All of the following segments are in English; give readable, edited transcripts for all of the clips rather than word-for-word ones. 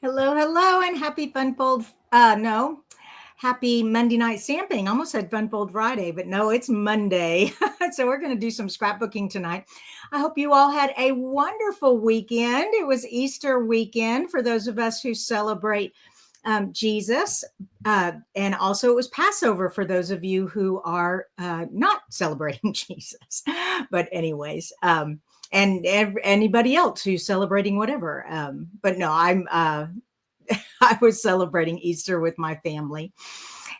Hello, hello, and happy Funfold. No, happy Monday night stamping. Almost said Funfold Friday, but no, it's Monday. So we're going to do some scrapbooking tonight. I hope you all had a wonderful weekend. It was Easter weekend for those of us who celebrate Jesus. And also it was Passover for those of you who are not celebrating Jesus. But anyways, and anybody else who's celebrating whatever. But no, I was celebrating Easter with my family.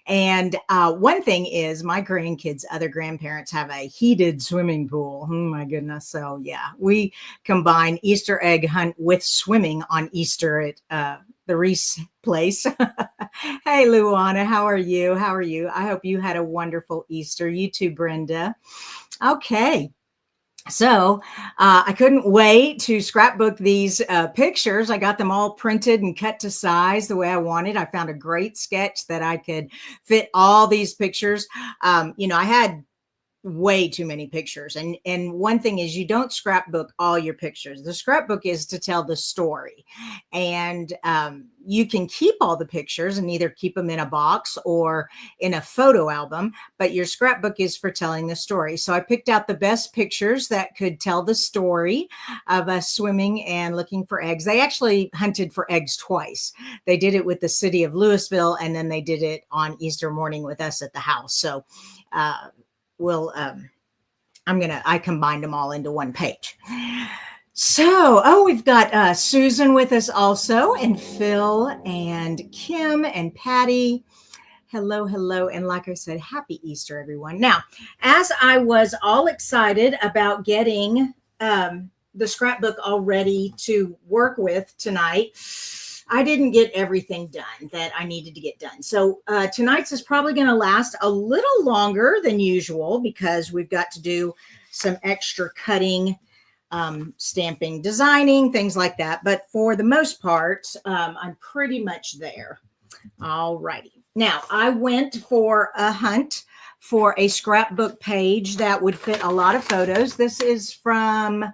And one thing is, my grandkids' other grandparents have a heated swimming pool. Oh my goodness! So yeah, we combine Easter egg hunt with swimming on Easter at the Reese place. Hey, Luana, how are you? How are you? I hope you had a wonderful Easter. You too, Brenda. Okay. So I couldn't wait to scrapbook these pictures. I got them all printed and cut to size the way I wanted. I found a great sketch that I could fit all these pictures. I had way too many pictures. And one thing is, you don't scrapbook all your pictures. The scrapbook is to tell the story. And you can keep all the pictures and either keep them in a box or in a photo album, but your scrapbook is for telling the story. So I picked out the best pictures that could tell the story of us swimming and looking for eggs. They actually hunted for eggs twice. They did it with the city of Louisville, and then they did it on Easter morning with us at the house. So I combined them all into one page. So, we've got Susan with us also, and Phil and Kim and Patty. Hello, hello. And like I said, happy Easter, everyone. Now, as I was all excited about getting the scrapbook all ready to work with tonight, I didn't get everything done that I needed to get done. So tonight's is probably going to last a little longer than usual because we've got to do some extra cutting, stamping, designing, things like that. But for the most part, I'm pretty much there. All righty. Now, I went for a hunt for a scrapbook page that would fit a lot of photos. This is from,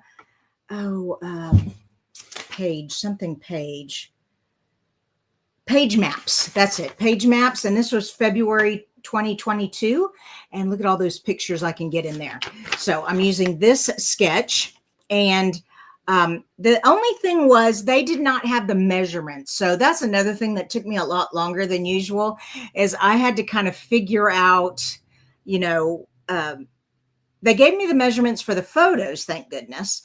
Page Maps. That's it. Page Maps. And this was February 2022. And look at all those pictures I can get in there. So I'm using this sketch. And the only thing was they did not have the measurements. So that's another thing that took me a lot longer than usual, is I had to kind of figure out, they gave me the measurements for the photos, thank goodness.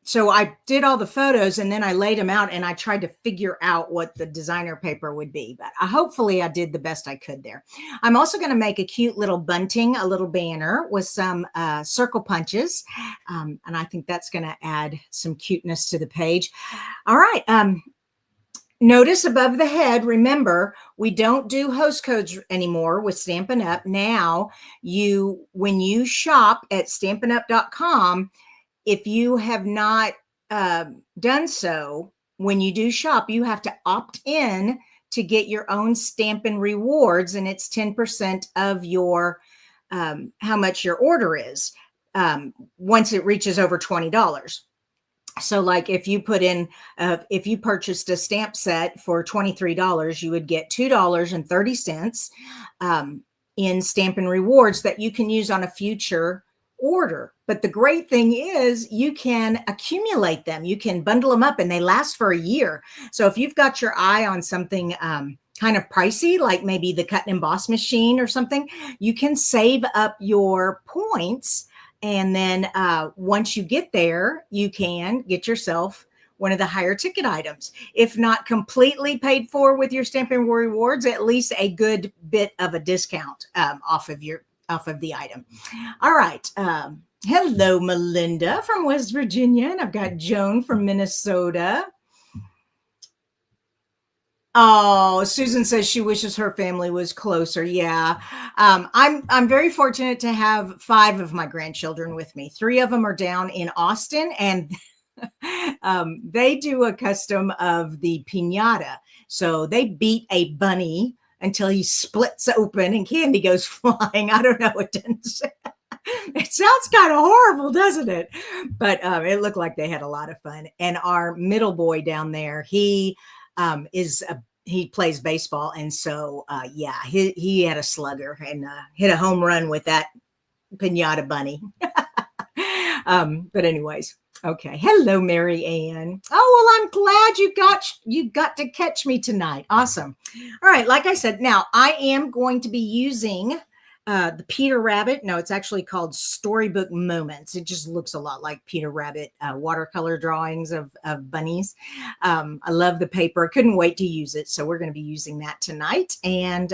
So I did all the photos and then I laid them out and I tried to figure out what the designer paper would be. But hopefully I did the best I could there. I'm also going to make a cute little bunting, a little banner with some circle punches. And I think that's going to add some cuteness to the page. All right. Notice above the head, remember, we don't do host codes anymore with Stampin' Up. Now, when you shop at stampinup.com, if you have not done so, when you do shop, you have to opt in to get your own Stampin' Rewards, and it's 10% of your how much your order is once it reaches over $20. So like if you put in, if you purchased a stamp set for $23, you would get $2.30 in Stampin' Rewards that you can use on a future order. But the great thing is you can accumulate them. You can bundle them up and they last for a year. So if you've got your eye on something kind of pricey, like maybe the cut and emboss machine or something, you can save up your points. And then once you get there, you can get yourself one of the higher ticket items. If not completely paid for with your Stampin' Rewards, at least a good bit of a discount off of the item. All right. Hello, Melinda from West Virginia. And I've got Joan from Minnesota. Oh, Susan says she wishes her family was closer. Yeah. I'm very fortunate to have 5 of my grandchildren with me. 3 of them are down in Austin, and they do a custom of the piñata. So they beat a bunny until he splits open and candy goes flying. I don't know what to say. It sounds kind of horrible, doesn't it? But it looked like they had a lot of fun. And our middle boy down there, he plays baseball, and so yeah, he had a slugger and hit a home run with that pinata bunny. But anyways, okay. Hello, Mary Ann. Oh, well, I'm glad you got to catch me tonight. Awesome. All right, like I said, now I am going to be using the Peter Rabbit. No, it's actually called Storybook Moments. It just looks a lot like Peter Rabbit watercolor drawings of bunnies. I love the paper. I couldn't wait to use it. So we're going to be using that tonight. And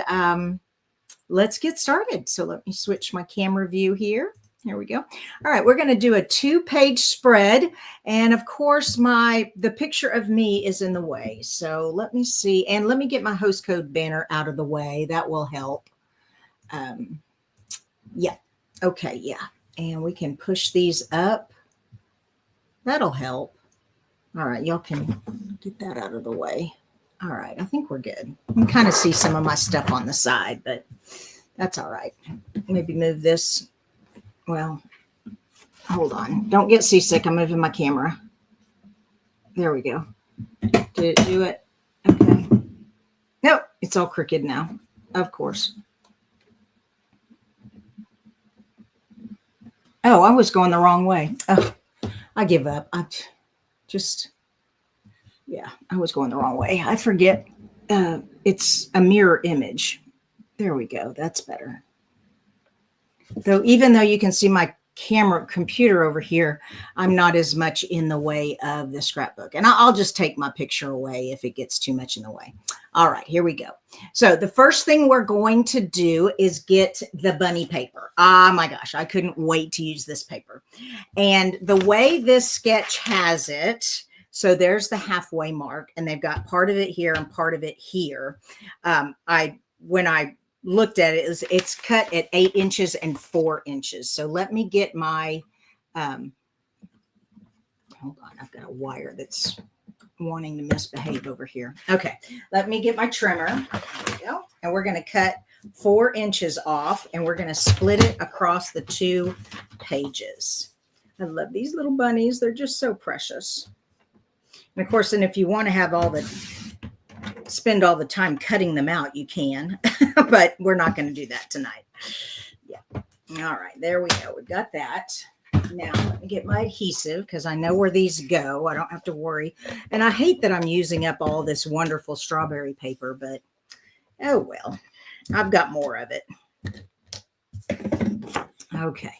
let's get started. So let me switch my camera view here. Here we go. All right, we're going to do a 2-page spread. And of course, the picture of me is in the way. So let me see. And let me get my host code banner out of the way. That will help. Yeah. Okay. Yeah. And we can push these up. That'll help. All right. Y'all can get that out of the way. All right. I think we're good. You can kind of see some of my stuff on the side, but that's all right. Maybe move this. Well, hold on. Don't get seasick. I'm moving my camera. There we go. Did it do it? Okay. Nope. It's all crooked now. Of course. Oh, I was going the wrong way. Oh, I give up. I was going the wrong way. I forget. It's a mirror image. There we go. That's better. Though, even though you can see my computer over here, I'm not as much in the way of the scrapbook. And I'll just take my picture away if it gets too much in the way. All right, here we go. So the first thing we're going to do is get the bunny paper. Oh my gosh, I couldn't wait to use this paper. And the way this sketch has it, so there's the halfway mark, and they've got part of it here and part of it here. When I looked at it, it's cut at 8 inches and 4 inches. So let me get my, hold on, I've got a wire that's wanting to misbehave over here. Okay, let me get my trimmer. There we go. And we're going to cut 4 inches off, and we're going to split it across the 2 pages. I love these little bunnies. They're just so precious. And of course, and if you want to have spend all the time cutting them out, you can, but we're not going to do that tonight. Yeah. All right, there we go. We've got that. Now let me get my adhesive because I know where these go. I don't have to worry. And I hate that I'm using up all this wonderful strawberry paper, but oh well, I've got more of it. Okay.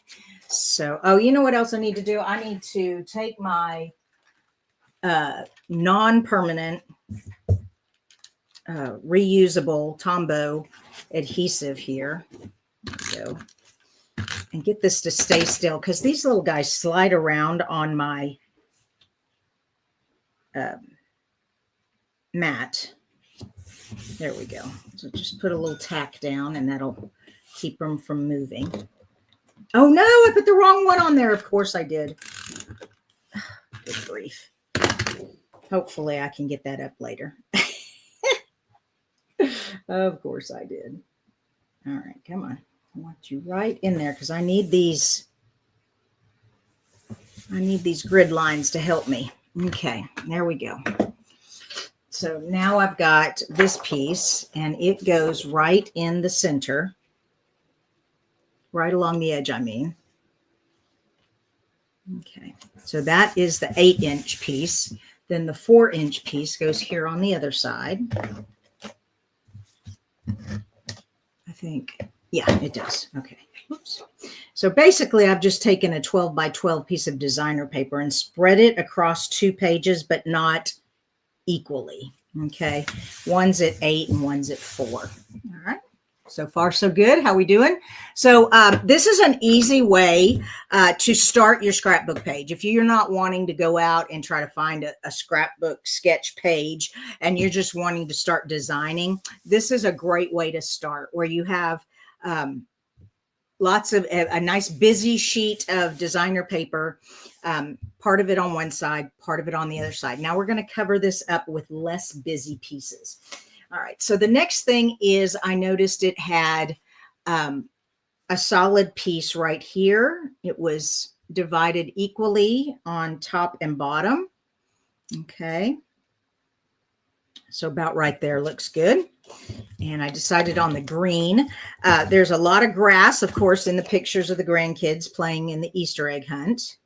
So, oh, you know what else I need to do? I need to take my non-permanent reusable Tombow adhesive here. So, and get this to stay still because these little guys slide around on my mat. There we go. So just put a little tack down and that'll keep them from moving. Oh no, I put the wrong one on there. Of course I did. Good grief. Hopefully I can get that up later. Of course I did. All right, come on. I want you right in there because I need these grid lines to help me. Okay, there we go. So now I've got this piece and it goes right in the center, right along the edge, I mean. Okay, so that is the 8-inch piece. Then the 4-inch piece goes here on the other side. I think, yeah, it does. Okay. Oops. So basically, I've just taken a 12 by 12 piece of designer paper and spread it across 2 pages, but not equally. Okay. One's at 8 and one's at 4. All right. So far, so good. How we doing? So this is an easy way to start your scrapbook page. If you're not wanting to go out and try to find a scrapbook sketch page and you're just wanting to start designing, this is a great way to start where you have lots of a nice busy sheet of designer paper, part of it on one side, part of it on the other side. Now we're going to cover this up with less busy pieces. All right. So the next thing is I noticed it had a solid piece right here. It was divided equally on top and bottom. Okay. So about right there looks good. And I decided on the green. There's a lot of grass, of course, in the pictures of the grandkids playing in the Easter egg hunt.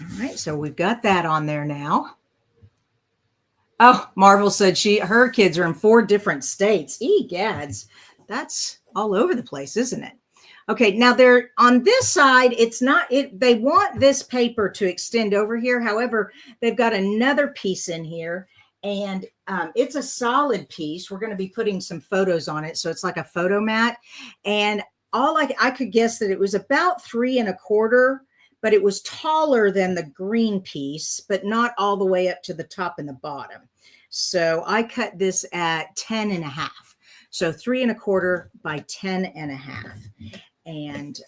All right, so we've got that on there now. Oh, Marvel said her kids are in 4 different states. Egads, that's all over the place, isn't it? Okay, now they're on this side. It's not it. They want this paper to extend over here. However, they've got another piece in here, and it's a solid piece. We're going to be putting some photos on it, so it's like a photo mat. And I could guess that it was about 3 1/4, but it was taller than the green piece, but not all the way up to the top and the bottom. So I cut this at 10 1/2. So 3 1/4 by 10 1/2. And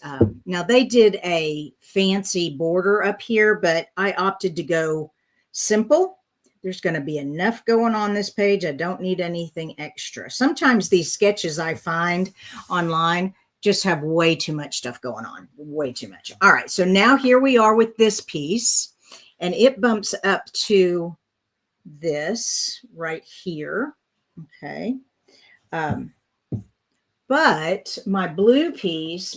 now they did a fancy border up here, but I opted to go simple. There's going to be enough going on this page. I don't need anything extra. Sometimes these sketches I find online just have way too much stuff going on, way too much. All right, so now here we are with this piece, and it bumps up to this right here. Okay. But my blue piece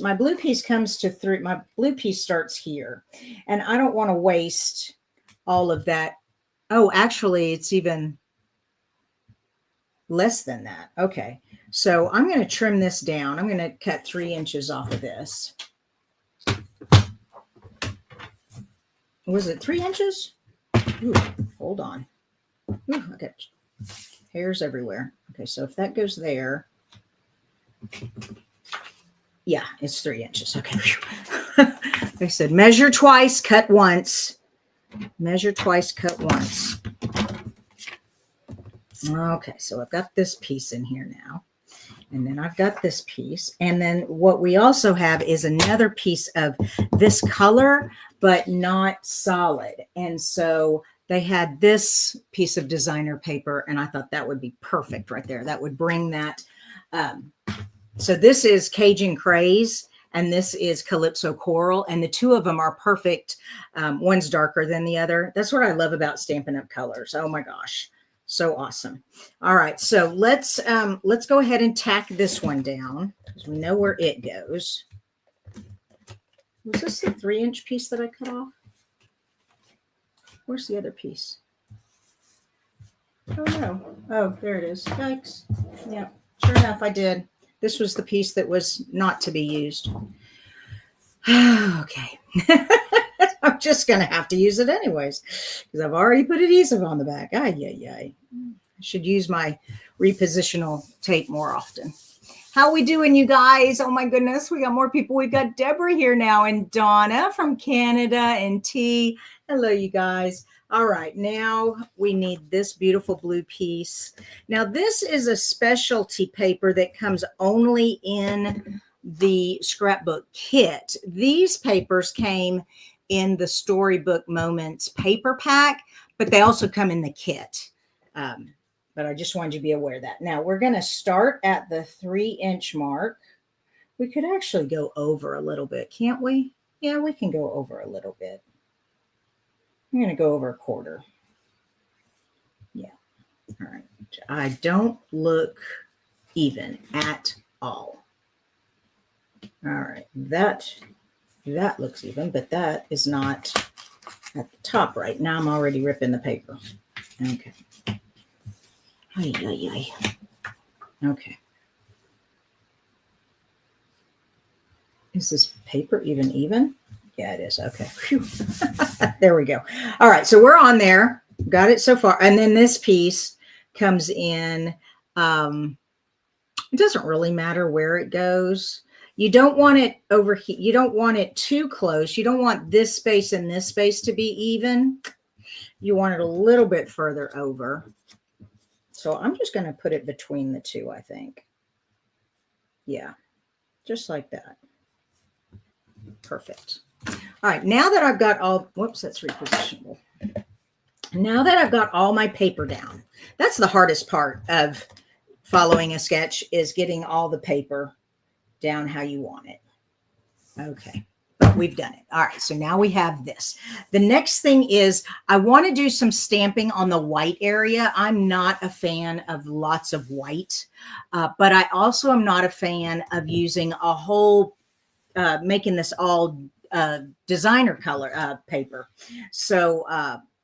comes to 3. My blue piece starts here, and I don't want to waste all of that. Oh, actually, it's even less than that. Okay. So I'm going to trim this down. I'm going to cut 3 inches off of this. Was it 3 inches? Ooh, hold on. Ooh, I got hairs everywhere. Okay. So if that goes there, yeah, it's 3 inches. Okay. They said measure twice, cut once. Measure twice, cut once. Okay, so I've got this piece in here now. And then I've got this piece. And then what we also have is another piece of this color, but not solid. And so they had this piece of designer paper, and I thought that would be perfect right there. That would bring that. So this is Cajun Craze, and this is Calypso Coral, and the two of them are perfect. One's darker than the other. That's what I love about Stampin' Up! Colors. Oh my gosh, so awesome. All right, so let's go ahead and tack this one down because we know where it goes. Was this the 3-inch piece that I cut off? Where's the other piece? Oh no. Oh, there it is. Yikes. Yeah, sure enough, I did. This was the piece that was not to be used. Okay. I'm just going to have to use it anyways because I've already put adhesive on the back. I should use my repositional tape more often. How we doing, you guys? Oh my goodness, we got more people. We've got Deborah here now, and Donna from Canada, and T. Hello, you guys. All right, now we need this beautiful blue piece. Now, this is a specialty paper that comes only in the Scrapbook Kit. These papers came in the Storybook Moments paper pack, but they also come in the kit. But I just wanted you to be aware of that. Now, we're going to start at the 3-inch mark. We could actually go over a little bit, can't we? Yeah, we can go over a little bit. I'm going to go over 1/4. Yeah. All right. I don't look even at all. All right. That looks even, but that is not at the top right now. I'm already ripping the paper. Okay. Okay. Is this paper even? Yeah, it is. Okay. Phew. There we go. All right. So we're on there. Got it so far. And then this piece comes in. It doesn't really matter where it goes. You don't want it over here. You don't want it too close. You don't want this space and this space to be even. You want it a little bit further over. So I'm just going to put it between the two, I think. Yeah, just like that. Perfect. All right, now that I've got all, whoops, that's repositionable. Now that I've got all my paper down, that's the hardest part of following a sketch is getting all the paper down how you want it. Okay, but we've done it. All right, so now we have this. The next thing is I want to do some stamping on the white area. I'm not a fan of lots of white, but I also am not a fan of using a whole, making this all designer color paper. So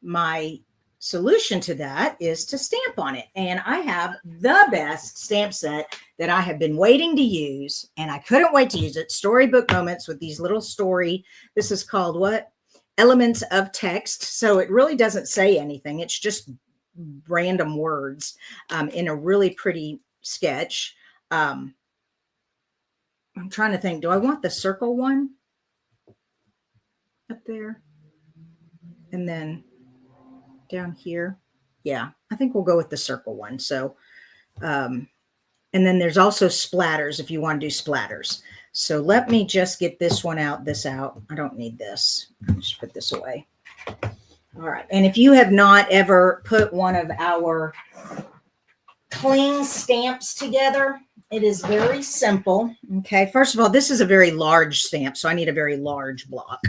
my solution to that is to stamp on it. And I have the best stamp set that I have been waiting to use, and I couldn't wait to use it. Storybook Moments with these little story. This is called what? Elements of Text. So it really doesn't say anything. It's just random words in a really pretty sketch. I'm trying to think, do I want the circle one up there? And then down here. Yeah, I think we'll go with the circle one. So, and then there's also splatters if you want to do splatters. So let me just get this one out, this out. I don't need this. I'll just put this away. All right. And if you have not ever put one of our cling stamps together, it is very simple. Okay. First of all, this is a very large stamp, so I need a very large block.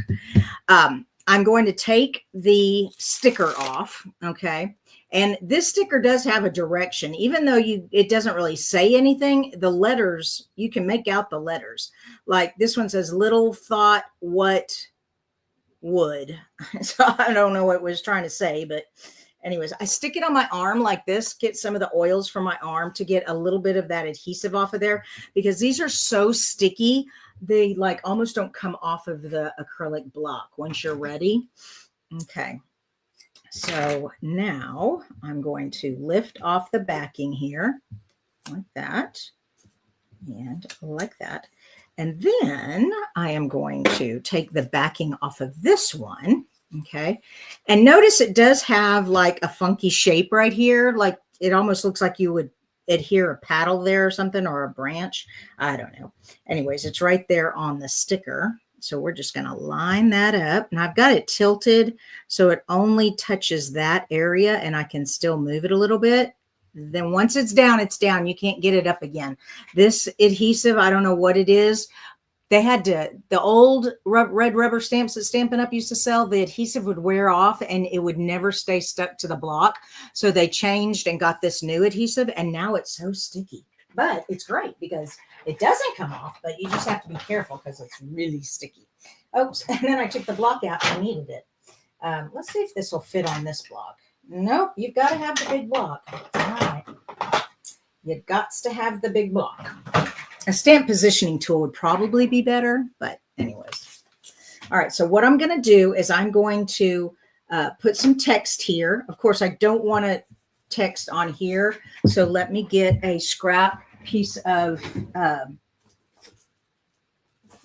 I'm going to take the sticker off, okay? And this sticker does have a direction. Even though it doesn't really say anything, the letters, you can make out the letters. Like this one says, little thought what would. So I don't know what it was trying to say, but anyways, I stick it on my arm like this, get some of the oils from my arm to get a little bit of that adhesive off of there, because these are so sticky. They like almost don't come off of the acrylic block once you're ready. Okay. So now I'm going to lift off the backing here like that and like that. And then I am going to take the backing off of this one. Okay. And notice it does have like a funky shape right here. Like it almost looks like you would adhere a paddle there or something, or a branch. I don't know. Anyways, it's right there on the sticker. So we're just going to line that up, and I've got it tilted so it only touches that area and I can still move it a little bit. Then once it's down, it's down. You can't get it up again. This adhesive, I don't know what it is. They had to, the old red rubber stamps that Stampin' Up used to sell, the adhesive would wear off and it would never stay stuck to the block. So they changed and got this new adhesive, and now it's so sticky. But it's great because it doesn't come off, but you just have to be careful because it's really sticky. Oops, and then I took the block out and I needed it. Let's see if this will fit on this block. Nope, you've got to have the big block. All right. You've got to have the big block. A stamp positioning tool would probably be better, but anyways. All right, so what I'm going to do is I'm going to put some text here. Of course, I don't want to text on here, so let me get a scrap piece of,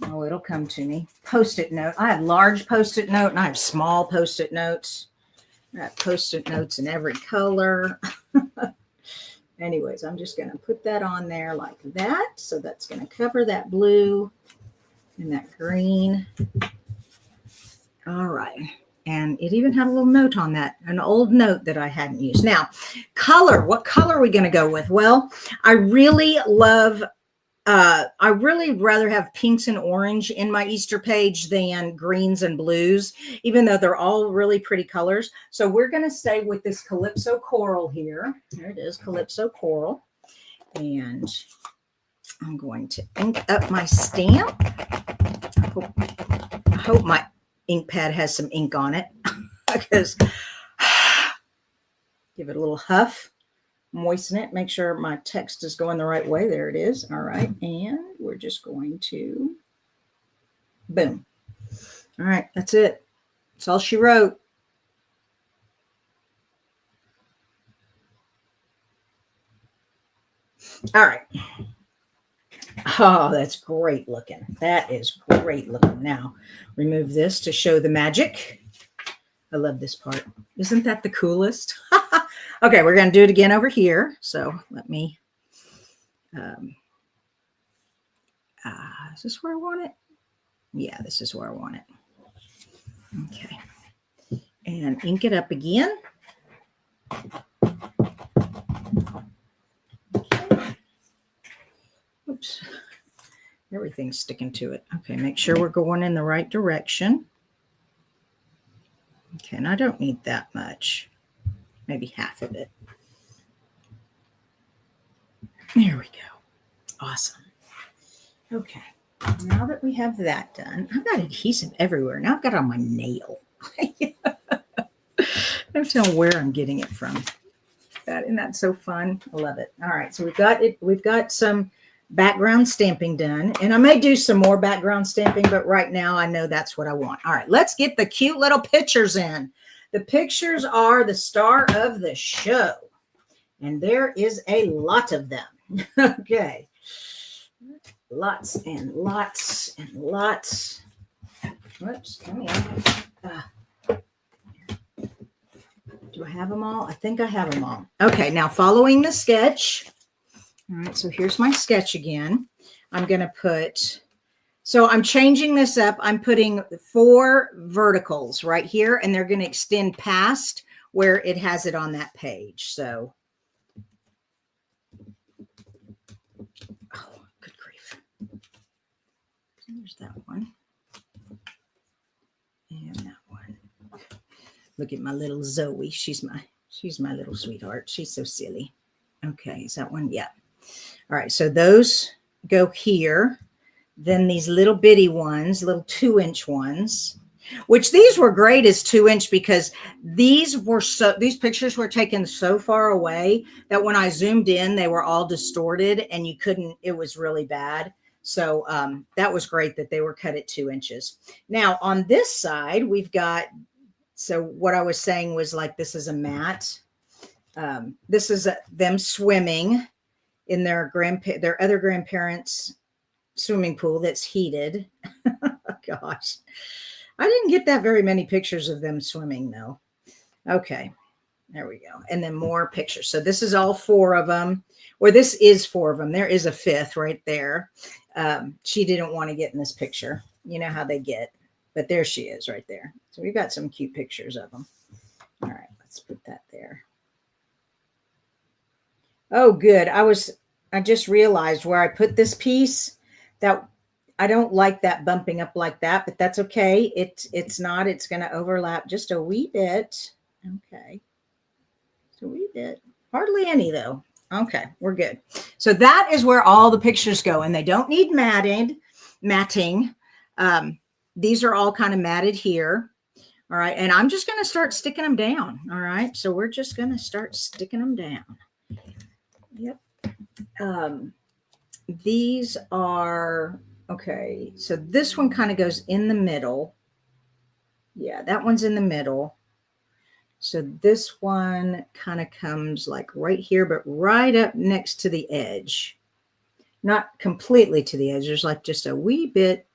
oh, it'll come to me, Post-it note. I have large Post-it note and I have small Post-it notes. I have Post-it notes in every color. Anyways, I'm just going to put that on there like that. So that's going to cover that blue and that green. All right. And it even had a little note on that, an old note that I hadn't used. Now, color. What color are we going to go with? Well, I really love, I really rather have pinks and orange in my Easter page than greens and blues, even though they're all really pretty colors. So we're going to stay with this Calypso Coral here. There it is, Calypso Coral. And I'm going to ink up my stamp. I hope my ink pad has some ink on it because give it a little huff. Moisten it, make sure my text is going the right way. There it is. All right. And we're just going to, boom. All right. That's it. That's all she wrote. All right. Oh, that's great looking. That is great looking. Now, remove this to show the magic. I love this part. Isn't that the coolest? Okay, we're going to do it again over here. So let me, is this where I want it? Yeah, this is where I want it. Okay. And ink it up again. Okay. Everything's sticking to it. Okay, make sure we're going in the right direction. Okay, and I don't need that much. Maybe half of it. There we go. Awesome. Okay, now that we have that done, I've got adhesive everywhere. Now I've got it on my nail. Don't tell where I'm getting it from. Isn't that so fun? I love it. All right, so we've got it. We've got some background stamping done, and I may do some more background stamping, but right now I know that's what I want. All right, let's get the cute little pictures in. The pictures are the star of the show, and there is a lot of them. Okay, lots and lots and lots. Whoops, come here. Do I have them all? I think I have them all. Okay, now following the sketch. All right, so here's my sketch again. I'm going to put, so I'm changing this up. I'm putting 4 verticals right here, and they're going to extend past where it has it on that page. So, oh, good grief. There's that one. And that one. Look at my little Zoe. She's my little sweetheart. She's so silly. Okay, is that one? Yeah. All right, so those go here. Then these little bitty ones, little 2-inch ones, which these were great as 2-inch because these pictures were taken so far away that when I zoomed in, they were all distorted and you couldn't, it was really bad. So that was great that they were cut at 2 inches. Now on this side, we've got, so what I was saying was like, this is a mat. This is them swimming in their other grandparents' swimming pool that's heated. Gosh, I didn't get that very many pictures of them swimming though. Okay, there we go. And then more pictures. So this is all 4 of them, or this is 4 of them. There is a 5th right there. She didn't want to get in this picture. You know how they get, but there she is right there. So we've got some cute pictures of them. All right, let's put that there. Oh, good. I just realized where I put this piece that I don't like that bumping up like that, but that's okay. It's going to overlap just a wee bit. Okay. Just a wee bit. Hardly any though. Okay, we're good. So that is where all the pictures go, and they don't need matting. These are all kind of matted here. All right. And I'm just going to start sticking them down. All right. So we're just going to start sticking them down. Yep. These are, okay. So this one kind of goes in the middle. Yeah, that one's in the middle. So this one kind of comes like right here, but right up next to the edge. Not completely to the edge. There's like just a wee bit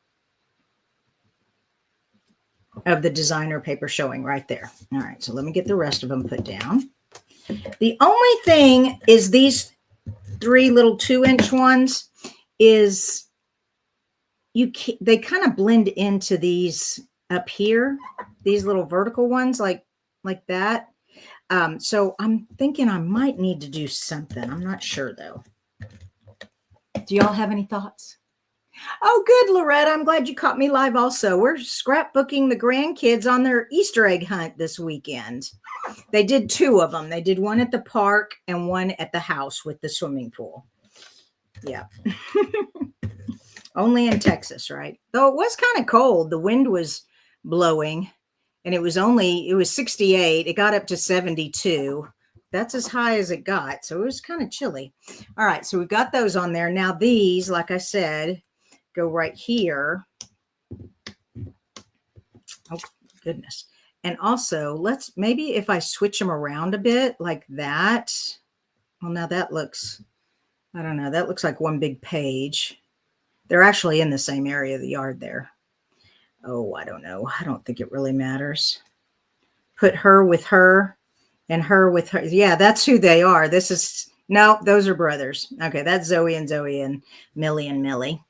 of the designer paper showing right there. All right, so let me get the rest of them put down. The only thing is these 3 little 2-inch ones is they kind of blend into these up here, these little vertical ones like that. So I'm thinking I might need to do something. I'm not sure though. Do y'all have any thoughts? Oh, good, Loretta. I'm glad you caught me live also. We're scrapbooking the grandkids on their Easter egg hunt this weekend. They did 2 of them. They did one at the park and one at the house with the swimming pool. Yeah. Only in Texas, right? Though it was kind of cold. The wind was blowing and it was 68. It got up to 72. That's as high as it got. So it was kind of chilly. All right. So we've got those on there. Now these, like I said, go right here. Oh, goodness. And also, maybe if I switch them around a bit like that. Well, now that looks, I don't know, that looks like one big page. They're actually in the same area of the yard there. Oh, I don't know. I don't think it really matters. Put her with her and her with her. Yeah, that's who they are. No, those are brothers. Okay, that's Zoe and Millie and Millie.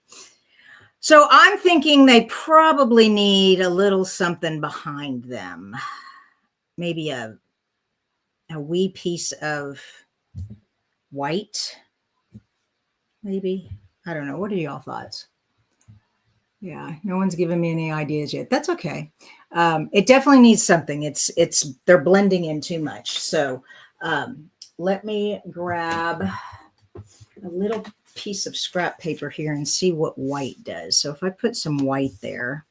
So I'm thinking they probably need a little something behind them. Maybe a wee piece of white. Maybe. I don't know. What are y'all thoughts? Yeah, no one's given me any ideas yet. That's okay. It definitely needs something. They're blending in too much. So let me grab a little piece of scrap paper here and see what white does. So if I put some white there,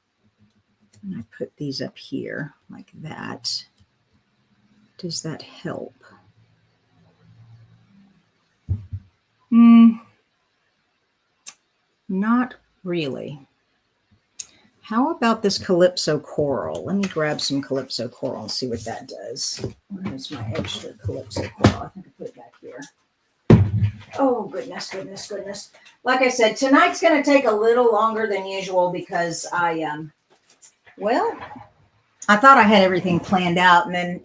and I put these up here like that, does that help? Not really. How about this Calypso Coral? Let me grab some Calypso Coral and see what that does. Where's my extra Calypso Coral? I think I put it back here. Oh, goodness, goodness, goodness. Like I said, tonight's going to take a little longer than usual because well, I thought I had everything planned out, and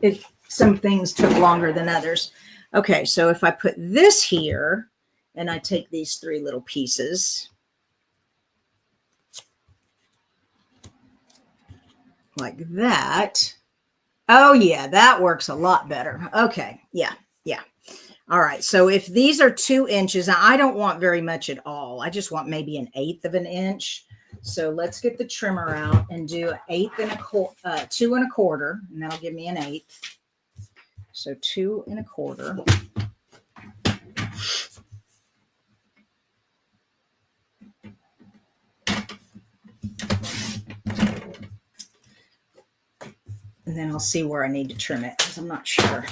then some things took longer than others. Okay, so if I put this here and I take these three little pieces like that. Oh, yeah, that works a lot better. Okay, yeah. All right, so if these are 2 inches, I don't want very much at all. I just want maybe 1/8 of an inch. So let's get the trimmer out and do 2 1/4, and that'll give me 1/8. So 2 1/4. And then I'll see where I need to trim it because I'm not sure.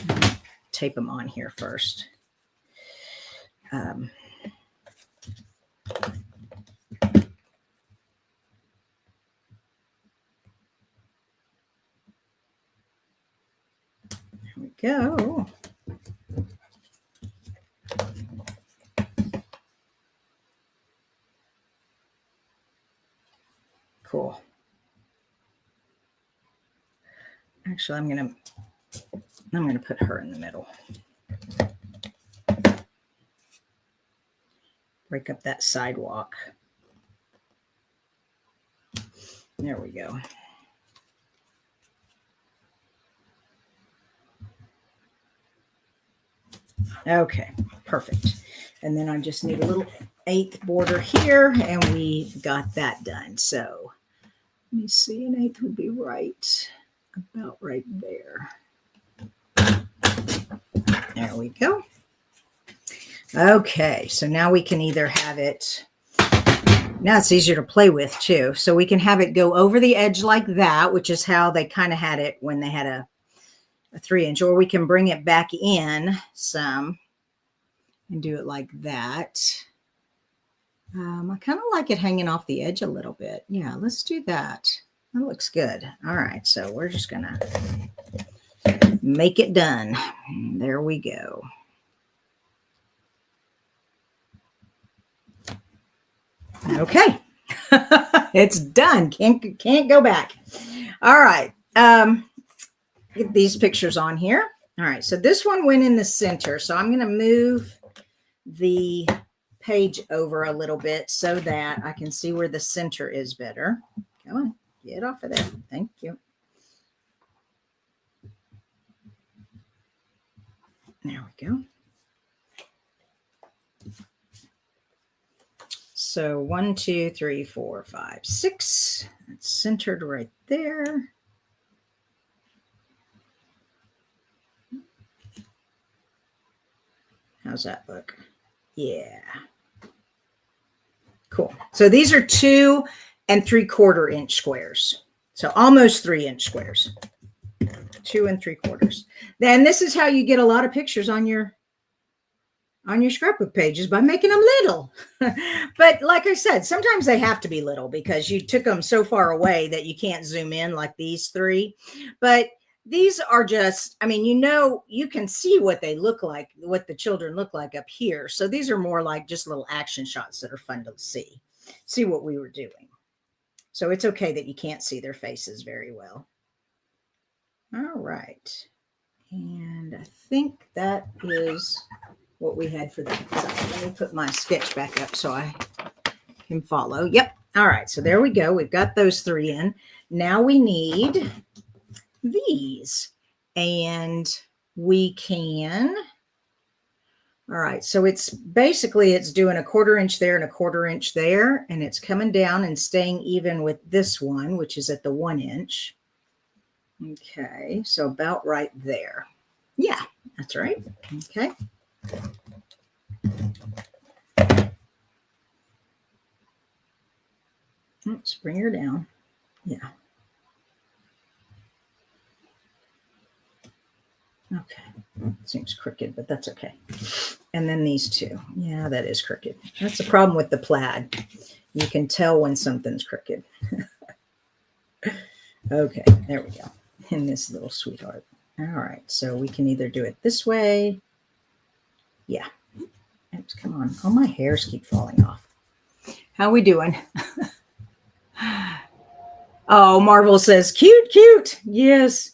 Tape them on here first. There we go. Cool. Actually, I'm gonna put her in the middle. Break up that sidewalk. There we go. Okay, perfect. And then I just need a little 1/8 border here, and we got that done. So let me see, 1/8 would be about right there. There we go. Okay, so now we can either have it, now it's easier to play with too. So we can have it go over the edge like that, which is how they kind of had it when they had a 3-inch, or we can bring it back in some and do it like that. I kind of like it hanging off the edge a little bit. Yeah, let's do that. That looks good. All right, so we're just gonna make it done. There we go. Okay, it's done. Can't go back. All right, get these pictures on here. All right, so this one went in the center, so I'm going to move the page over a little bit so that I can see where the center is better. Come on, get off of there. Thank you. There we go. So 1, 2, 3, 4, 5, 6. It's centered right there. How's that look? Yeah. Cool. So these are 2 3/4 inch squares. So almost 3-inch squares. 2 3/4. Then this is how you get a lot of pictures on your scrapbook pages, by making them little. But like I said, sometimes they have to be little because you took them so far away that you can't zoom in like these 3. But these are just, I mean, you can see what they look like, what the children look like up here. So these are more like just little action shots that are fun to see what we were doing. So it's okay that you can't see their faces very well. All right. And I think that is what we had for that. So let me put my sketch back up so I can follow. Yep. All right. So there we go. We've got those 3 in. Now we need these. And we can, All right, so it's basically it's doing a 1/4 inch there and a 1/4 inch there, and it's coming down and staying even with this one, which is at the 1 inch. Okay, so about right there. Yeah, that's right. Okay. Let's bring her down. Yeah. Okay. Seems crooked, but that's okay. And then these two. Yeah, that is crooked. That's the problem with the plaid. You can tell when something's crooked. Okay, there we go. And this little sweetheart. All right, so we can either do it this way. Yeah. Oops, come on. All my hairs keep falling off. How we doing? Oh, Marvel says, cute, cute. Yes,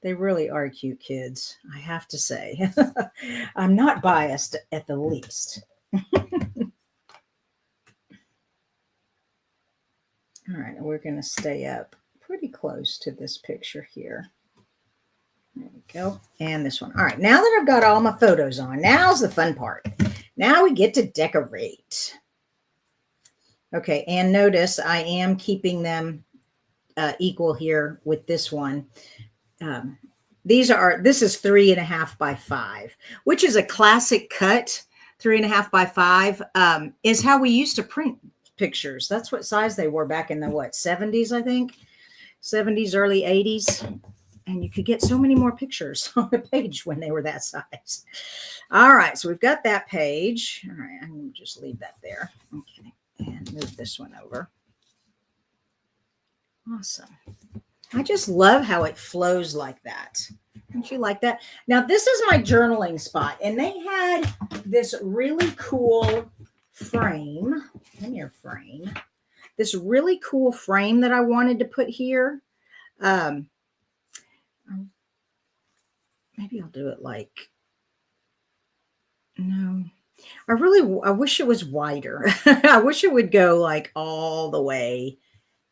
they really are cute kids, I have to say. I'm not biased at the least. All right, we're going to stay up pretty close to this picture here. There we go. And this one. All right, now that I've got all my photos on, now's the fun part. Now we get to decorate. Okay, and notice I am keeping them equal here with this one. This is 3.5 by 5, which is a classic cut. 3.5 by 5 is how we used to print pictures. That's what size they were back in the 70s, I think. 70s, early 80s. And you could get so many more pictures on a page when they were that size. All right, so we've got that page. All right, I'm going to just leave that there. Okay, and move this one over. Awesome. I just love how it flows like that. Don't you like that? Now, this is my journaling spot, and they had this really cool frame. Come here, frame. This really cool frame that I wanted to put here. Maybe I'll do it like, no. I wish it was wider. I wish it would go like all the way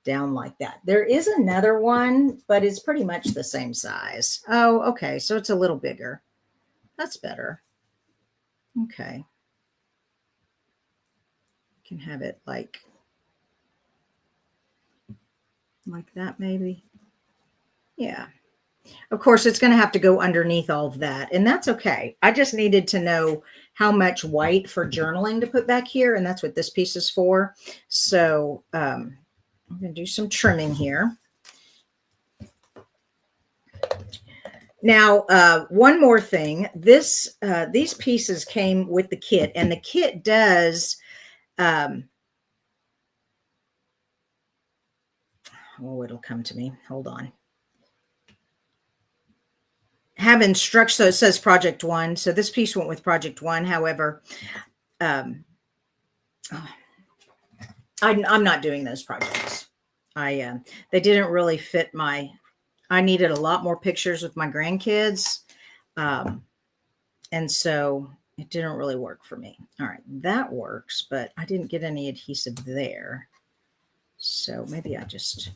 down like that. There is another one, but it's pretty much the same size. Oh, okay. So it's a little bigger. That's better. Okay. Can have it like that maybe. Yeah. Of course, it's going to have to go underneath all of that, and that's okay. I just needed to know how much white for journaling to put back here, and that's what this piece is for. So I'm going to do some trimming here. Now, one more thing. These pieces came with the kit, and the kit does oh, it'll come to me. Hold on. Have instructions. So it says project 1. So this piece went with project 1. However, I'm not doing those projects. They didn't really fit I needed a lot more pictures with my grandkids. And so it didn't really work for me. All right, that works, but I didn't get any adhesive there. So maybe I just,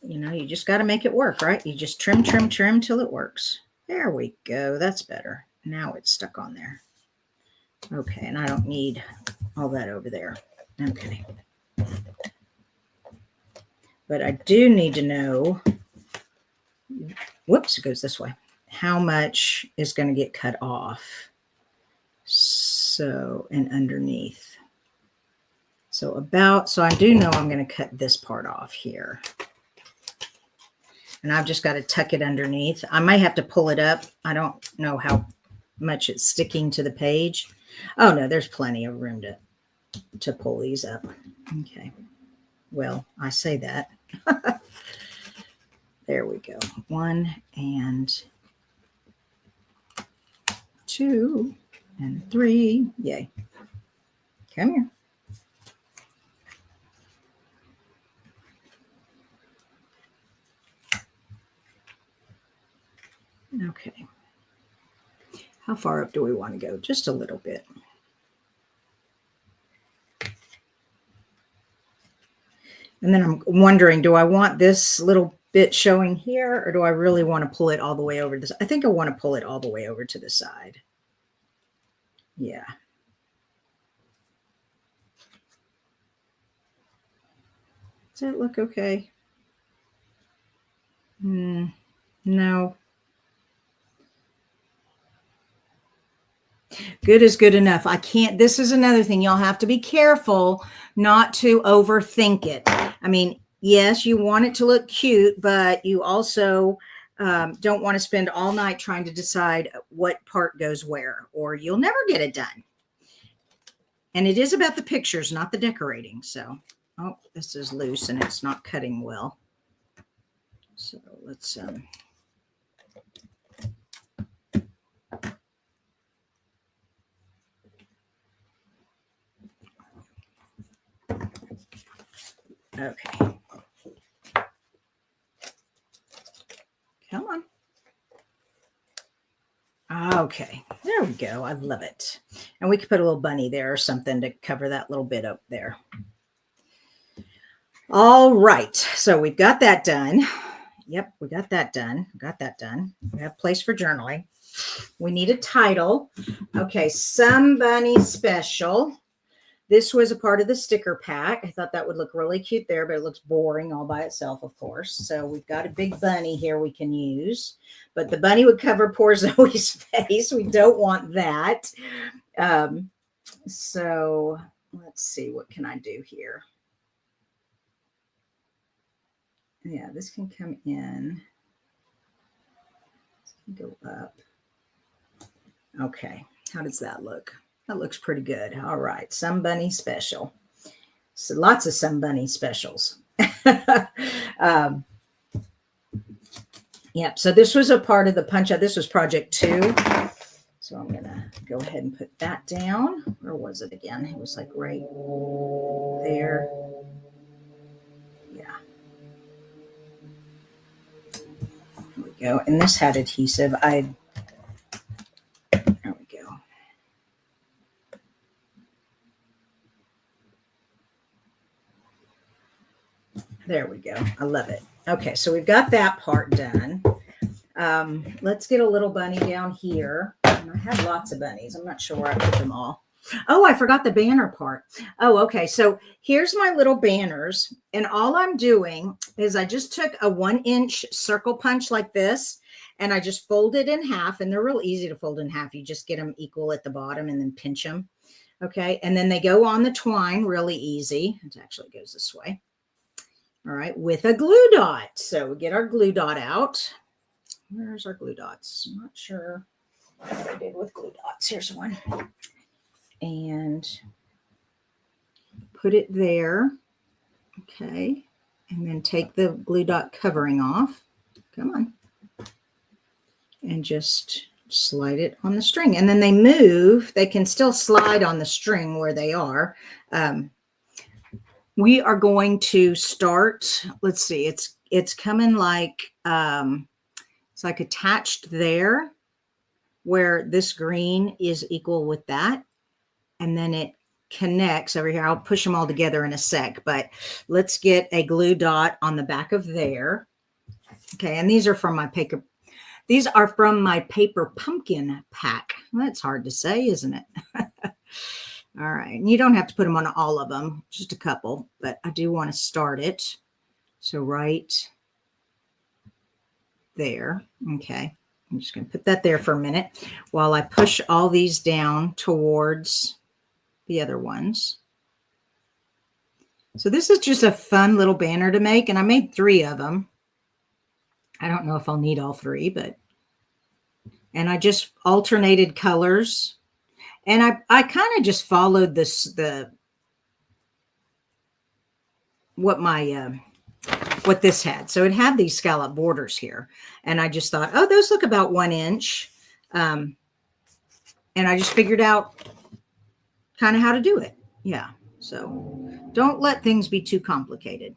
you just got to make it work, right? You just trim, trim, trim till it works. There we go. That's better. Now it's stuck on there. Okay, and I don't need all that over there. Okay. But I do need to know, whoops, it goes this way, how much is going to get cut off. So, and underneath. So I do know I'm going to cut this part off here. And I've just got to tuck it underneath. I might have to pull it up. I don't know how much it's sticking to the page. Oh, no, there's plenty of room to pull these up. Okay. Well, I say that. There we go. 1 and 2 and 3. Yay. Come here. Okay. How far up do we want to go? Just a little bit. And then I'm wondering, do I want this little bit showing here, or do I really want to pull it all the way over this? I think I want to pull it all the way over to the side. Yeah. Does that look okay? No. Good is good enough. I can't, this is another thing. Y'all have to be careful not to overthink it. I mean, yes, you want it to look cute, but you also don't want to spend all night trying to decide what part goes where, or you'll never get it done. And it is about the pictures, not the decorating. So, oh, this is loose and it's not cutting well. So let's, okay. Come on. Okay, there we go. I love it. And we could put a little bunny there or something to cover that little bit up there. All right, so we've got that done. Yep, we got that done. Got that done. We have a place for journaling. We need a title. Okay, Some Bunny Special. This was a part of the sticker pack. I thought that would look really cute there, but it looks boring all by itself, of course. So we've got a big bunny here we can use, but the bunny would cover poor Zoe's face. We don't want that. So let's see, what can I do here? Yeah, this can come in. This can go up. Okay, how does that look? That looks pretty good. All right, Some Bunny Special. So lots of Some Bunny specials. Yep, so this was a part of the punch out. This was project 2. So I'm going to go ahead and put that down. Where was it again? It was like right there. Yeah. There we go. And this had adhesive. There we go. There we go. I love it. Okay, so we've got that part done. Let's get a little bunny down here. And I have lots of bunnies. I'm not sure where I put them all. Oh, I forgot the banner part. Oh, okay. So here's my little banners. And all I'm doing is I just took a 1-inch circle punch like this, and I just fold it in half. And they're real easy to fold in half. You just get them equal at the bottom and then pinch them. Okay. And then they go on the twine really easy. It actually goes this way. All right. With a glue dot. So we get our glue dot out. Where's our glue dots? I'm not sure what I did with glue dots. Here's one. And put it there. Okay. And then take the glue dot covering off. Come on. And just slide it on the string. And then they move. They can still slide on the string where they are. We are going to start. Let's see. It's coming like it's like attached there, where this green is equal with that. And then it connects over here. I'll push them all together in a sec, but let's get a glue dot on the back of there. Okay. And these are from my paper. These are from my paper pumpkin pack. Well, that's hard to say, isn't it? All right. And you don't have to put them on all of them, just a couple, but I do want to start it. So right there. Okay. I'm just going to put that there for a minute while I push all these down towards the other ones. So this is just a fun little banner to make, and I made 3 of them. I don't know if I'll need all 3, but, and I just alternated colors, and I kind of just followed this, what this had. So it had these scallop borders here, and I just thought, oh, those look about 1 inch. And I just figured out kind of how to do it. Yeah. So don't let things be too complicated.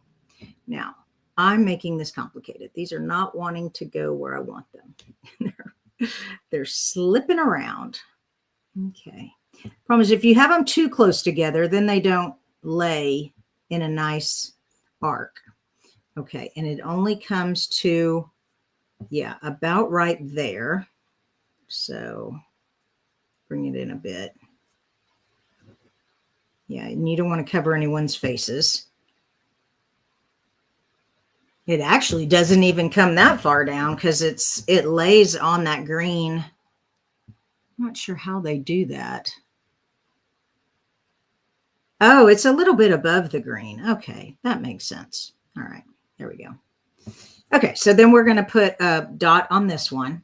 Now I'm making this complicated. These are not wanting to go where I want them. They're slipping around. Okay. Problem is, if you have them too close together, then they don't lay in a nice arc. Okay, and it only comes to, yeah, about right there. So bring it in a bit. Yeah, and you don't want to cover anyone's faces. It actually doesn't even come that far down because it lays on that green. I'm not sure how they do that. Oh, it's a little bit above the green. Okay, that makes sense. All right, there we go. Okay, so then we're going to put a dot on this one.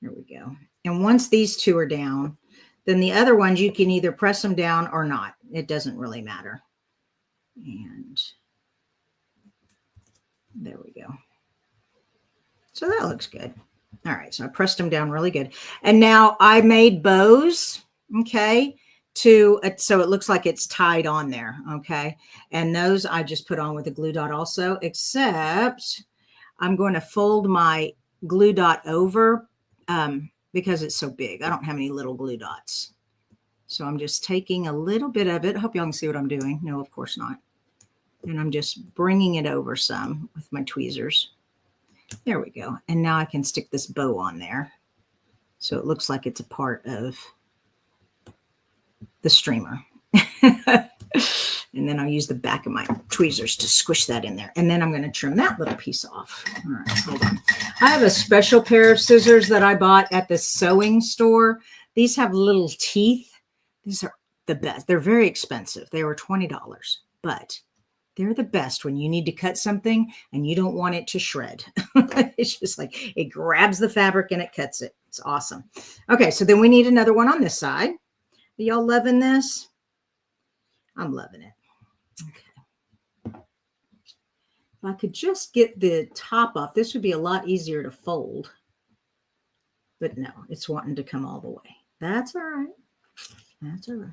There we go. And once these two are down, then the other ones, you can either press them down or not. It doesn't really matter. And there we go. So that looks good. All right, so I pressed them down really good. And now I made bows, okay, so it looks like it's tied on there, okay? And those I just put on with a glue dot also, except I'm going to fold my glue dot over because it's so big. I don't have any little glue dots. So I'm just taking a little bit of it. I hope y'all can see what I'm doing. No, of course not. And I'm just bringing it over some with my tweezers. There we go. And now I can stick this bow on there. So it looks like it's a part of the streamer. And then I'll use the back of my tweezers to squish that in there. And then I'm going to trim that little piece off. All right, hold on. I have a special pair of scissors that I bought at the sewing store. These have little teeth. These are the best. They're very expensive. They were $20, but they're the best when you need to cut something and you don't want it to shred. It's just like it grabs the fabric and it cuts it. It's awesome. Okay, so then we need another one on this side. Are y'all loving this? I'm loving it. Okay. If I could just get the top off, this would be a lot easier to fold. But no, it's wanting to come all the way. That's all right. That's all right.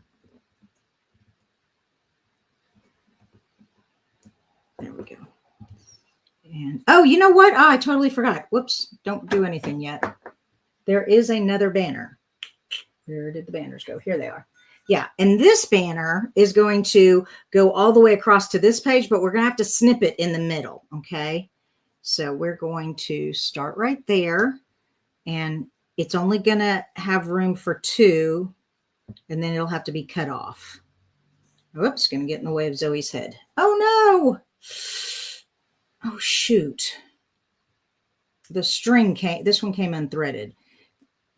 There we go. And oh, you know what? Oh, I totally forgot. Whoops, don't do anything yet. There is another banner. Where did the banners go? Here they are. Yeah, and this banner is going to go all the way across to this page, but we're going to have to snip it in the middle, okay? So we're going to start right there, and it's only going to have room for 2, and then it'll have to be cut off. Whoops, going to get in the way of Zoe's head. Oh, no! Oh, shoot. The string came, this one came unthreaded,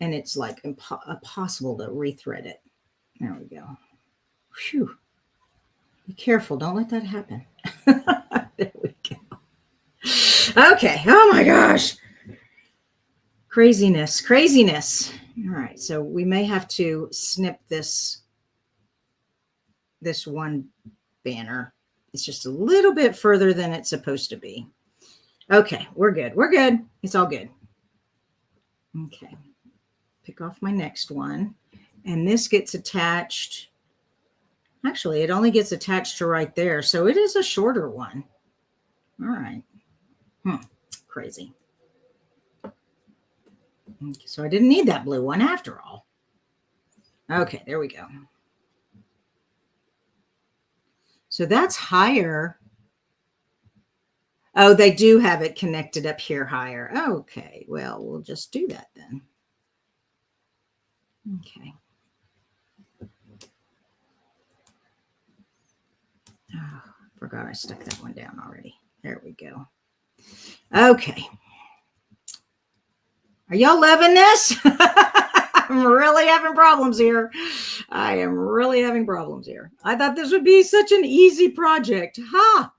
and it's like impossible to rethread it. There we go. Phew. Be careful. Don't let that happen. There we go. Okay. Oh my gosh. Craziness. Craziness. All right. So we may have to snip this one banner. It's just a little bit further than it's supposed to be. Okay. We're good. We're good. It's all good. Okay. Pick off my next one. And this gets attached. Actually, it only gets attached to right there. So it is a shorter one. All right. Crazy. Okay, so I didn't need that blue one after all. Okay, there we go. So that's higher. Oh, they do have it connected up here higher. Okay, well, we'll just do that then. Okay. Oh, forgot I stuck that one down already. There we go. Okay. Are y'all loving this? I'm really having problems here. I am really having problems here. I thought this would be such an easy project. Ha!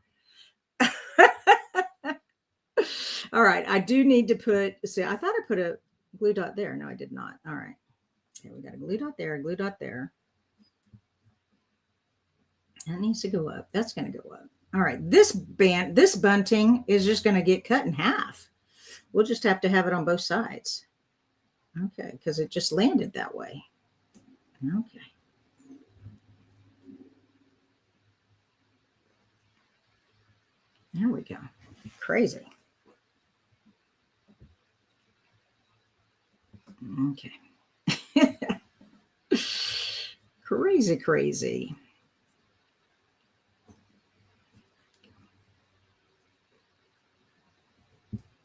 All right. I do need to put, see, I thought I put a glue dot there. No, I did not. All right. Okay, we got a glue dot there, a glue dot there. That needs to go up. That's going to go up. All right. This bunting is just going to get cut in half. We'll just have to have it on both sides. Okay, because it just landed that way. Okay. There we go. Crazy. Okay. Crazy, crazy.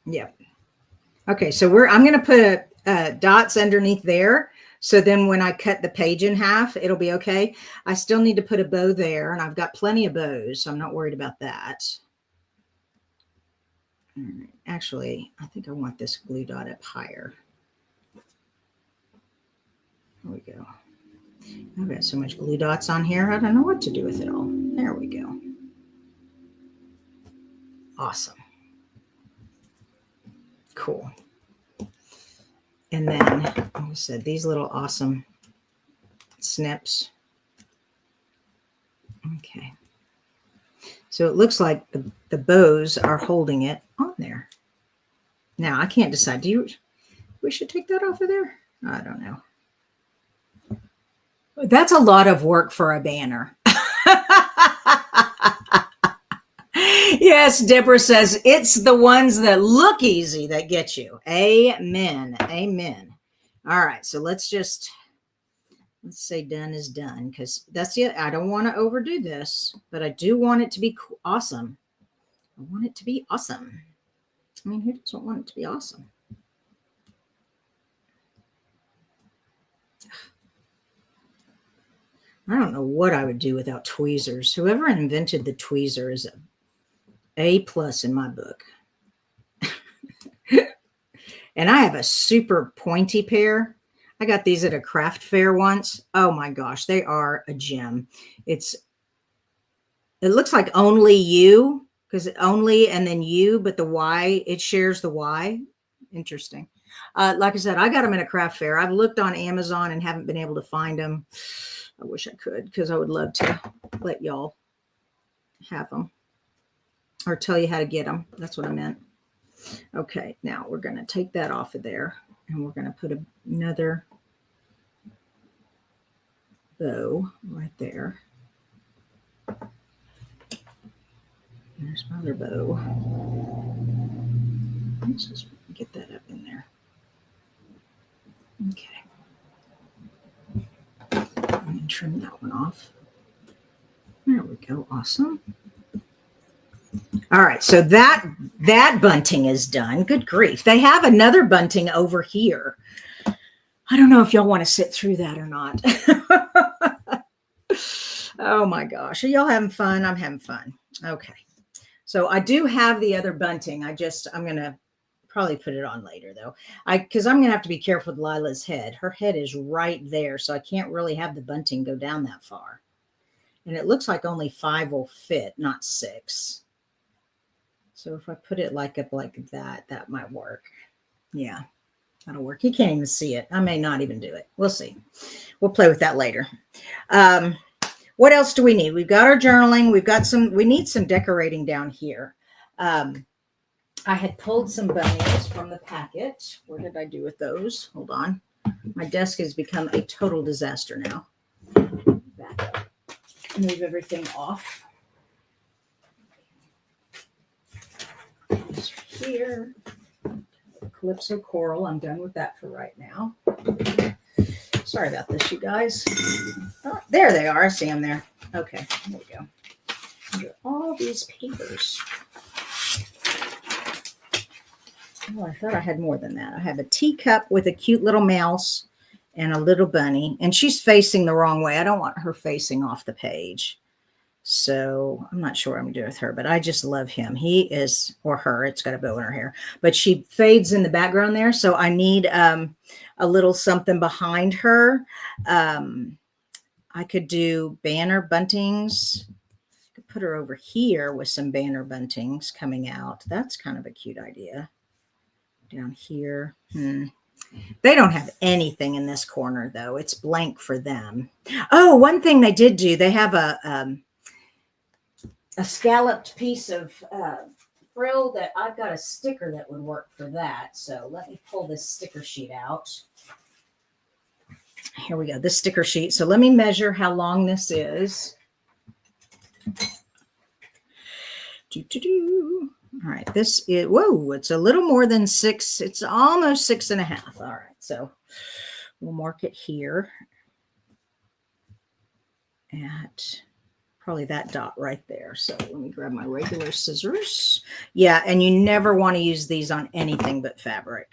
Yep. Okay, so I'm going to put dots underneath there. So then when I cut the page in half, it'll be okay. I still need to put a bow there, and I've got plenty of bows, so I'm not worried about that. Actually, I think I want this glue dot up higher. There we go. I've got so much glue dots on here. I don't know what to do with it all. There we go. Awesome. Cool. And then, like I said, these little awesome snips. Okay. So it looks like the bows are holding it on there. Now, I can't decide. We should take that off of there? I don't know. That's a lot of work for a banner. Yes, Deborah says, it's the ones that look easy that get you. Amen. Amen. All right, so let's say done is done, because that's it. I don't want to overdo this, but I do want it to be awesome. I want it to be awesome. I mean, who doesn't want it to be awesome? I don't know what I would do without tweezers. Whoever invented the tweezer is A+ in my book. And I have a super pointy pair. I got these at a craft fair once. Oh my gosh, they are a gem. It looks like only you, because only and then you, but the Y, it shares the Y. Interesting. Like I said, I got them at a craft fair. I've looked on Amazon and haven't been able to find them. I wish I could, because I would love to let y'all have them or tell you how to get them. That's what I meant. Okay, now we're going to take that off of there, and we're going to put another bow right there. There's my other bow. Let's just get that up in there. Okay. I'm going to trim that one off. There we go. Awesome. All right, so that bunting is done. Good grief. They have another bunting over here. I don't know if y'all want to sit through that or not. Oh my gosh. Are y'all having fun? I'm having fun. Okay. So I do have the other bunting. I'm going to probably put it on later though. Because I'm going to have to be careful with Lila's head. Her head is right there, so I can't really have the bunting go down that far. And it looks like only 5 will fit, not 6. So if I put it up like that, that might work. Yeah, that'll work. You can't even see it. I may not even do it. We'll see. We'll play with that later. What else do we need? We've got our journaling. We need some decorating down here. I had pulled some bunnies from the packet. What did I do with those? Hold on. My desk has become a total disaster now. Back up. Move everything off. Here, Calypso Coral. I'm done with that for right now. Sorry about this, you guys. Oh, there they are. I see them there. Okay, there we go. Under all these papers. Oh, I thought I had more than that. I have a teacup with a cute little mouse and a little bunny, and she's facing the wrong way. I don't want her facing off the page. So I'm not sure what I'm going to do with her, but I just love him. He is, or her, it's got a bow in her hair, but she fades in the background there. So I need a little something behind her. I could do banner buntings. I could put her over here with some banner buntings coming out. That's kind of a cute idea. Down here. They don't have anything in this corner, though. It's blank for them. Oh, one thing they did do, they have a scalloped piece of frill that I've got a sticker that would work for that. So let me pull this sticker sheet out. Here we go, this sticker sheet. So let me measure how long this is. All right, this is, whoa, it's a little more than 6. It's almost 6.5. All right, so we'll mark it here at probably that dot right there. So let me grab my regular scissors. Yeah, and you never want to use these on anything but fabric.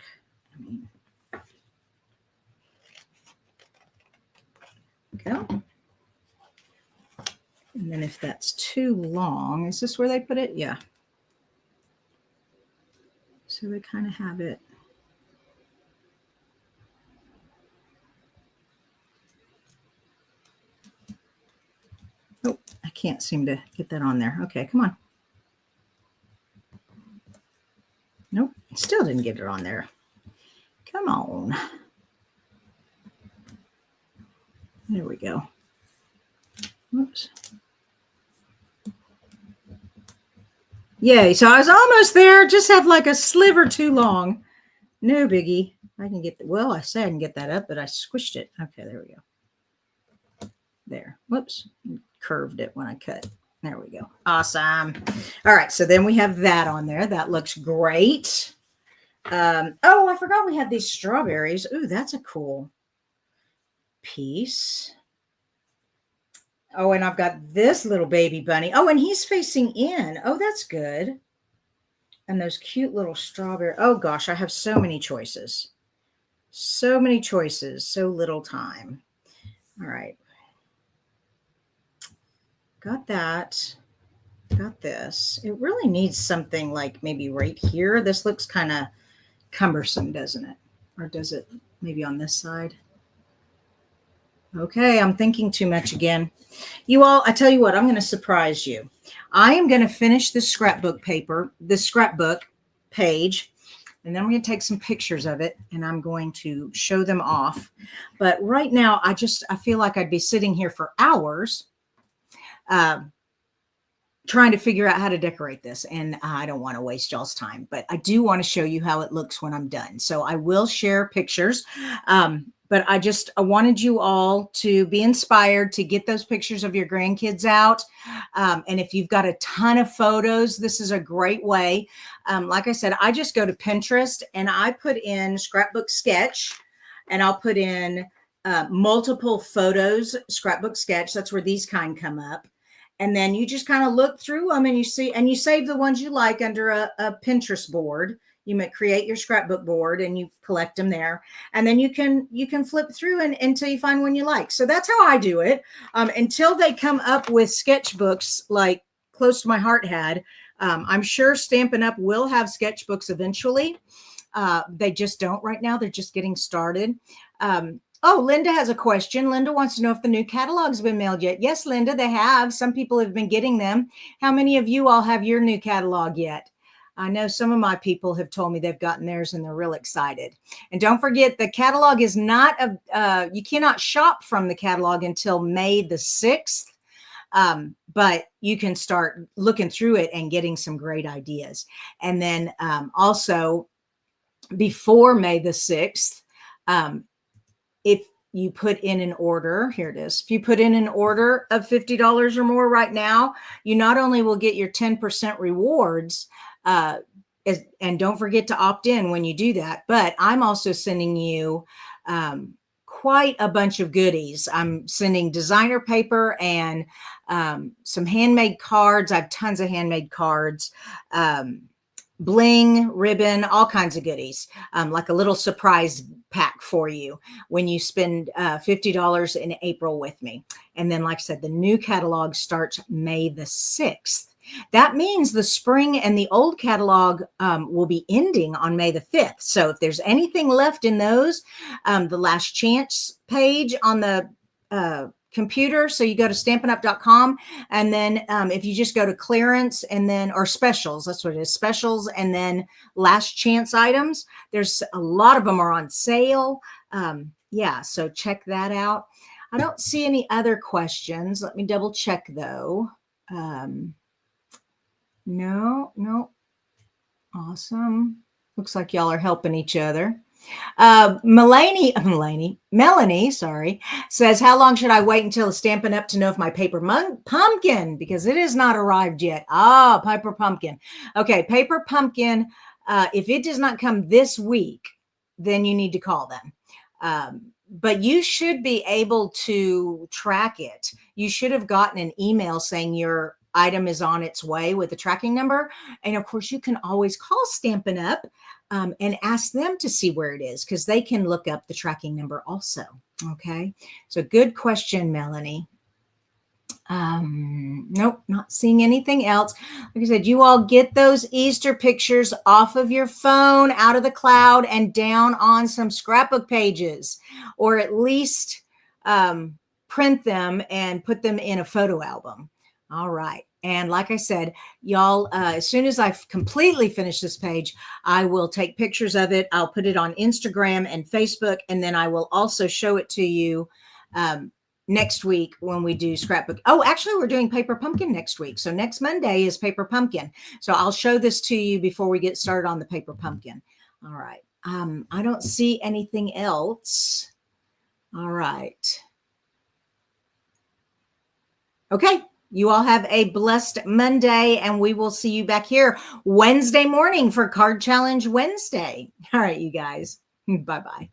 Go. And then if that's too long, is this where they put it? Yeah. So they kind of have it. Oh, I can't seem to get that on there. Okay, come on. Nope, still didn't get it on there. Come on. There we go. Oops. Yay, so I was almost there. Just have like a sliver too long. No biggie. I can get, well, I said I can get that up, but I squished it. Okay, there we go. There. Whoops. Curved it when I cut. There we go. Awesome. All right, so then we have that on there. That looks great. Oh, I forgot we had these strawberries. Ooh, that's a cool piece. Oh, and I've got this little baby bunny. Oh, and he's facing in. Oh, that's good. And those cute little strawberry. Oh, gosh, I have so many choices. So many choices. So little time. All right. Got that. Got this. It really needs something like maybe right here. This looks kind of cumbersome, doesn't it? Or does it maybe on this side? Okay, I'm thinking too much again. You all, I tell you what, I'm going to surprise you. I am going to finish the scrapbook paper, the scrapbook page, and then I'm going to take some pictures of it and I'm going to show them off. But right now, I feel like I'd be sitting here for hours trying to figure out how to decorate this. And I don't want to waste y'all's time, but I do want to show you how it looks when I'm done. So I will share pictures. But I wanted you all to be inspired to get those pictures of your grandkids out. And if you've got a ton of photos, this is a great way. Like I said, I just go to Pinterest and I put in scrapbook sketch and I'll put in multiple photos, scrapbook sketch. That's where these kind come up. And then you just kind of look through them and you see, and you save the ones you like under a Pinterest board. You might create your scrapbook board and you collect them there. And then you can flip through until you find one you like. So that's how I do it until they come up with sketchbooks like Close to My Heart had. I'm sure Stampin' Up will have sketchbooks eventually. They just don't right now. They're just getting started. Oh, Linda has a question. Linda wants to know if the new catalog's been mailed yet. Yes, Linda, they have. Some people have been getting them. How many of you all have your new catalog yet? I know some of my people have told me they've gotten theirs and they're real excited. And don't forget, the catalog is not you cannot shop from the catalog until May the 6th. But you can start looking through it and getting some great ideas. And then also before May the 6th, if you put in an order, here it is. If you put in an order of $50 or more right now, you not only will get your 10% rewards, and don't forget to opt in when you do that, but I'm also sending you quite a bunch of goodies. I'm sending designer paper and some handmade cards. I have tons of handmade cards, bling, ribbon, all kinds of goodies, like a little surprise pack for you when you spend $50 in April with me. And then, like I said, the new catalog starts May the 6th. That means the spring and the old catalog will be ending on May the 5th. So if there's anything left in those, the last chance page on the computer. So you go to stampinup.com and then if you just go to clearance and then, or specials, that's what it is, specials, and then last chance items, there's a lot of them are on sale. Yeah, so check that out. I don't see any other questions. Let me double check though. No. Awesome. Looks like y'all are helping each other. Melanie, sorry, says, how long should I wait until Stampin' Up to know if my paper pumpkin, because it has not arrived yet. Ah, paper pumpkin. Okay, paper pumpkin. If it does not come this week, then you need to call them. but you should be able to track it. You should have gotten an email saying your item is on its way with a tracking number. And of course, you can always call Stampin' Up and ask them to see where it is, because they can look up the tracking number also. Okay. So good question, Melanie. Nope, not seeing anything else. Like I said, you all get those Easter pictures off of your phone, out of the cloud, and down on some scrapbook pages, or at least print them and put them in a photo album. All right. And like I said, y'all, as soon as I've completely finished this page, I will take pictures of it. I'll put it on Instagram and Facebook, and then I will also show it to you next week when we do scrapbook. Oh, actually, we're doing paper pumpkin next week. So next Monday is paper pumpkin. So I'll show this to you before we get started on the paper pumpkin. All right. I don't see anything else. All right. Okay. You all have a blessed Monday, and we will see you back here Wednesday morning for Card Challenge Wednesday. All right, you guys. Bye-bye.